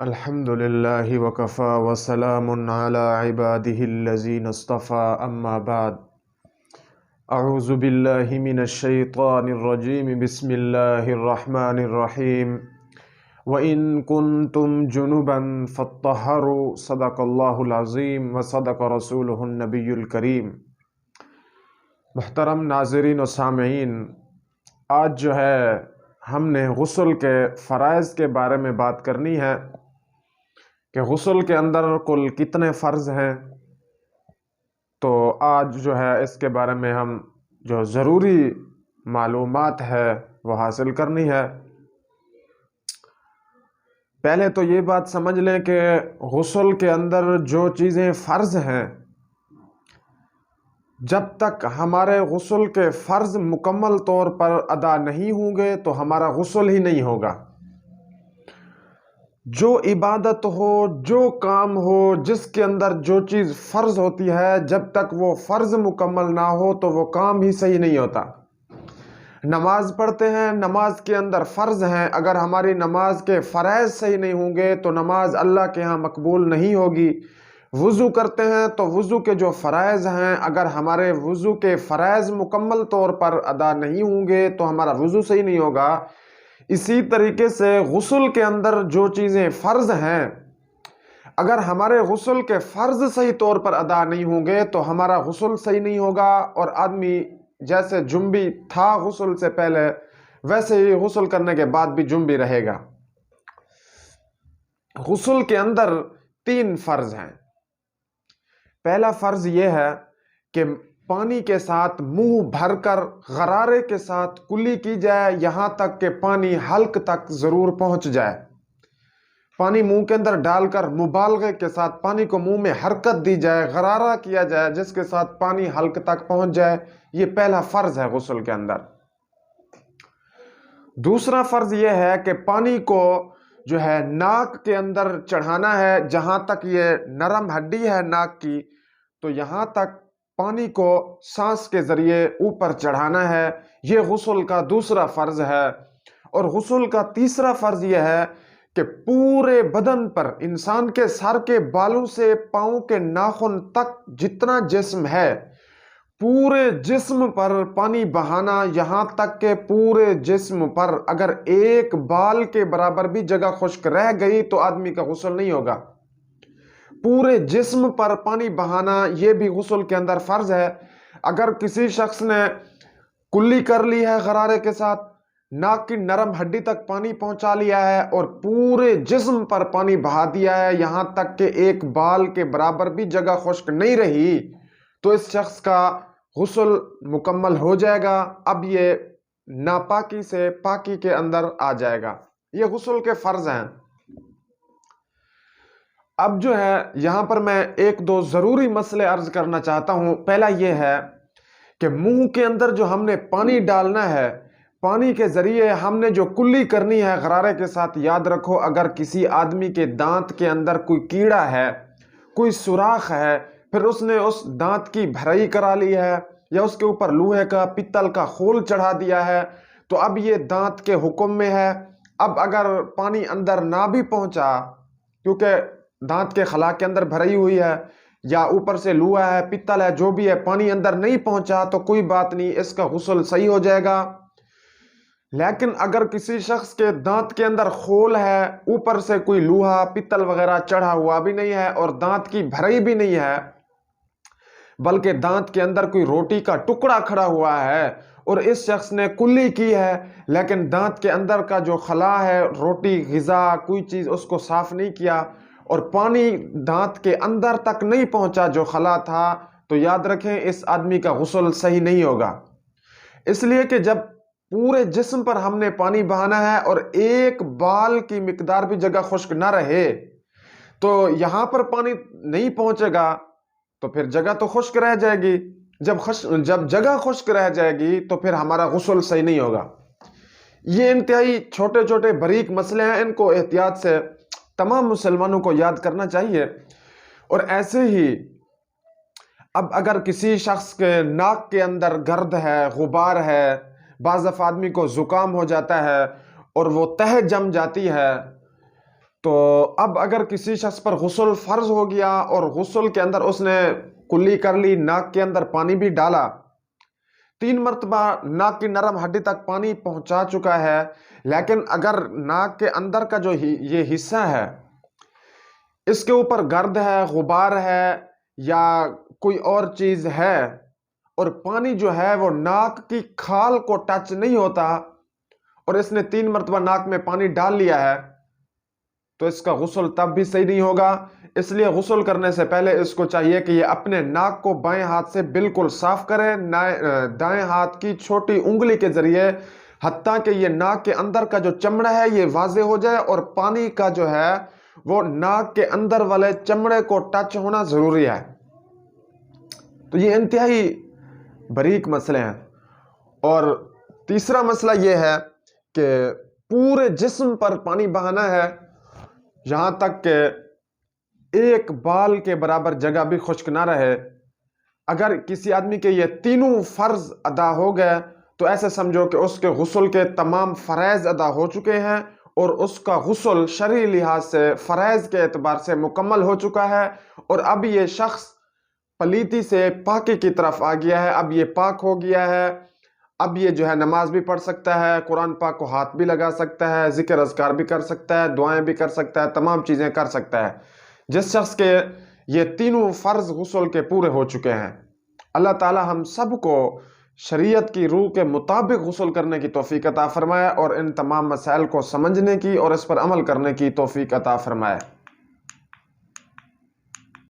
الحمد للہ وکفا وسلام علی عباده الذین اصطفى اما بعد اعوذ باللہ من الشیطان الرجیم بسم اللہ الرحمن الرحیم وَإِن كُنتُمْ جُنُبًا فَاطَّهَّرُوا صدق اللہ العظیم وصدق رسولہ النبی الکریم۔ محترم ناظرین و سامعین، آج جو ہے ہم نے غسل کے فرائض کے بارے میں بات کرنی ہے کہ غسل کے اندر کل کتنے فرض ہیں۔ تو آج جو ہے اس کے بارے میں ہم جو ضروری معلومات ہے وہ حاصل کرنی ہے۔ پہلے تو یہ بات سمجھ لیں کہ غسل کے اندر جو چیزیں فرض ہیں، جب تک ہمارے غسل کے فرض مکمل طور پر ادا نہیں ہوں گے تو ہمارا غسل ہی نہیں ہوگا۔ جو عبادت ہو، جو کام ہو، جس کے اندر جو چیز فرض ہوتی ہے، جب تک وہ فرض مکمل نہ ہو تو وہ کام ہی صحیح نہیں ہوتا۔ نماز پڑھتے ہیں، نماز کے اندر فرض ہیں، اگر ہماری نماز کے فرائض صحیح نہیں ہوں گے تو نماز اللہ کے ہاں مقبول نہیں ہوگی۔ وضو کرتے ہیں تو وضو کے جو فرائض ہیں، اگر ہمارے وضو کے فرائض مکمل طور پر ادا نہیں ہوں گے تو ہمارا وضو صحیح نہیں ہوگا۔ اسی طریقے سے غسل کے اندر جو چیزیں فرض ہیں، اگر ہمارے غسل کے فرض صحیح طور پر ادا نہیں ہوں گے تو ہمارا غسل صحیح نہیں ہوگا، اور آدمی جیسے جنبی تھا غسل سے پہلے ویسے ہی غسل کرنے کے بعد بھی جنبی رہے گا۔ غسل کے اندر 3 فرض ہیں۔ پہلا فرض یہ ہے کہ پانی کے ساتھ منہ بھر کر غرارے کے ساتھ کلی کی جائے، یہاں تک کہ پانی حلق تک ضرور پہنچ جائے۔ پانی منہ کے اندر ڈال کر مبالغے کے ساتھ پانی کو منہ میں حرکت دی جائے، غرارہ کیا جائے جس کے ساتھ پانی حلق تک پہنچ جائے۔ یہ پہلا فرض ہے غسل کے اندر۔ دوسرا فرض یہ ہے کہ پانی کو جو ہے ناک کے اندر چڑھانا ہے، جہاں تک یہ نرم ہڈی ہے ناک کی، تو یہاں تک پانی کو سانس کے ذریعے اوپر چڑھانا ہے۔ یہ غسل کا دوسرا فرض ہے۔ اور غسل کا تیسرا فرض یہ ہے کہ پورے بدن پر، انسان کے سر کے بالوں سے پاؤں کے ناخن تک جتنا جسم ہے، پورے جسم پر پانی بہانا، یہاں تک کہ پورے جسم پر اگر ایک بال کے برابر بھی جگہ خشک رہ گئی تو آدمی کا غسل نہیں ہوگا۔ پورے جسم پر پانی بہانا یہ بھی غسل کے اندر فرض ہے۔ اگر کسی شخص نے کلی کر لی ہے غرارے کے ساتھ، ناک کی نرم ہڈی تک پانی پہنچا لیا ہے اور پورے جسم پر پانی بہا دیا ہے، یہاں تک کہ ایک بال کے برابر بھی جگہ خشک نہیں رہی، تو اس شخص کا غسل مکمل ہو جائے گا۔ اب یہ ناپاکی سے پاکی کے اندر آ جائے گا۔ یہ غسل کے فرض ہیں۔ اب جو ہے یہاں پر میں 1-2 ضروری مسئلے عرض کرنا چاہتا ہوں۔ پہلا یہ ہے کہ منہ کے اندر جو ہم نے پانی ڈالنا ہے، پانی کے ذریعے ہم نے جو کلی کرنی ہے غرارے کے ساتھ، یاد رکھو اگر کسی آدمی کے دانت کے اندر کوئی کیڑا ہے، کوئی سوراخ ہے، پھر اس نے اس دانت کی بھرائی کرا لی ہے یا اس کے اوپر لوہے کا پتل کا خول چڑھا دیا ہے، تو اب یہ دانت کے حکم میں ہے۔ اب اگر پانی اندر نہ بھی پہنچا، کیونکہ دانت کے خلا کے اندر بھرائی ہوئی ہے یا اوپر سے لوہا ہے، پتل ہے، جو بھی ہے، پانی اندر نہیں پہنچا تو کوئی بات نہیں، اس کا غسل صحیح ہو جائے گا۔ لیکن اگر کسی شخص کے دانت کے اندر خول ہے، اوپر سے کوئی لوہا پتل وغیرہ چڑھا ہوا بھی نہیں ہے اور دانت کی بھرائی بھی نہیں ہے، بلکہ دانت کے اندر کوئی روٹی کا ٹکڑا کھڑا ہوا ہے اور اس شخص نے کلی کی ہے، لیکن دانت کے اندر کا جو خلا ہے، روٹی، غذا، کوئی چیز، اس کو صاف نہیں کیا اور پانی دانت کے اندر تک نہیں پہنچا جو خلا تھا، تو یاد رکھیں اس آدمی کا غسل صحیح نہیں ہوگا۔ اس لیے کہ جب پورے جسم پر ہم نے پانی بہانا ہے اور ایک بال کی مقدار بھی جگہ خشک نہ رہے تو یہاں پر پانی نہیں پہنچے گا تو پھر جگہ تو خشک رہ جائے گی۔ جب جگہ خشک رہ جائے گی تو پھر ہمارا غسل صحیح نہیں ہوگا۔ یہ انتہائی چھوٹے چھوٹے باریک مسئلے ہیں، ان کو احتیاط سے تمام مسلمانوں کو یاد کرنا چاہیے۔ اور ایسے ہی اب اگر کسی شخص کے ناک کے اندر گرد ہے، غبار ہے، بعض دفعہ آدمی کو زکام ہو جاتا ہے اور وہ تہ جم جاتی ہے، تو اب اگر کسی شخص پر غسل فرض ہو گیا اور غسل کے اندر اس نے کلی کر لی، ناک کے اندر پانی بھی ڈالا، 3 مرتبہ ناک کی نرم ہڈی تک پانی پہنچا چکا ہے، لیکن اگر ناک کے اندر کا جو یہ حصہ ہے اس کے اوپر گرد ہے، غبار ہے یا کوئی اور چیز ہے، اور پانی جو ہے وہ ناک کی کھال کو ٹچ نہیں ہوتا، اور اس نے 3 مرتبہ ناک میں پانی ڈال لیا ہے، تو اس کا غسل تب بھی صحیح نہیں ہوگا۔ اس لیے غسل کرنے سے پہلے اس کو چاہیے کہ یہ اپنے ناک کو بائیں ہاتھ سے بالکل صاف کرے، دائیں ہاتھ کی چھوٹی انگلی کے ذریعے، حتیٰ کہ یہ ناک کے اندر کا جو چمڑا ہے یہ واضح ہو جائے، اور پانی کا جو ہے وہ ناک کے اندر والے چمڑے کو ٹچ ہونا ضروری ہے۔ تو یہ انتہائی باریک مسئلے ہیں۔ اور تیسرا مسئلہ یہ ہے کہ پورے جسم پر پانی بہانا ہے، یہاں تک کہ ایک بال کے برابر جگہ بھی خشک نہ رہے۔ اگر کسی آدمی کے یہ تینوں فرض ادا ہو گئے تو ایسے سمجھو کہ اس کے غسل کے تمام فرائض ادا ہو چکے ہیں، اور اس کا غسل شرعی لحاظ سے فرائض کے اعتبار سے مکمل ہو چکا ہے، اور اب یہ شخص پلیتی سے پاکی کی طرف آ گیا ہے، اب یہ پاک ہو گیا ہے، اب یہ جو ہے نماز بھی پڑھ سکتا ہے، قرآن پاک کو ہاتھ بھی لگا سکتا ہے، ذکر اذکار بھی کر سکتا ہے، دعائیں بھی کر سکتا ہے، تمام چیزیں کر سکتا ہے۔ جس شخص کے یہ تینوں فرض غسل کے پورے ہو چکے ہیں، اللہ تعالی ہم سب کو شریعت کی روح کے مطابق غسل کرنے کی توفیق عطا فرمائے، اور ان تمام مسائل کو سمجھنے کی اور اس پر عمل کرنے کی توفیق عطا فرمائے۔